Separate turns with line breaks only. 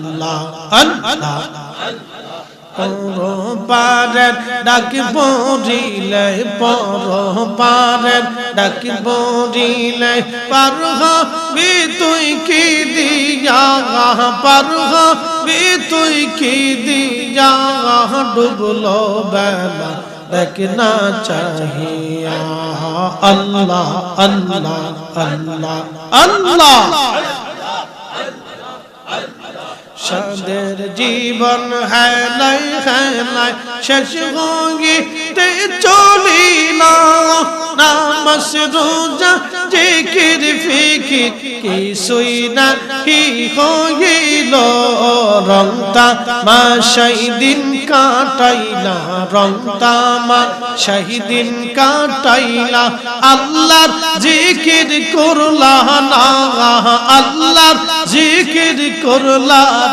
আল্লাহ আল্লাহ পরপারের ডাক পড়িলে পরপারের ডাক পড়িলে পার হবি তুই কি দিয়া পার হবি তুই কি দিয়া ডুবলো বেলা দেখ না চাহিয়া আল্লাহ আল্লাহ আল্লাহ আল্লাহ সাদের জীবন হেলাই হেলাই শেষ হইতে চলি না নামাজ রোজা জিকির ফিকির কিছুই না কি হইল রংতা মা শাহিদিন কাটাইলা রংতা মা শাহিদিন কাটাইলা আল্লাহর জিকির করলা না আল্লাহর জিকির করলা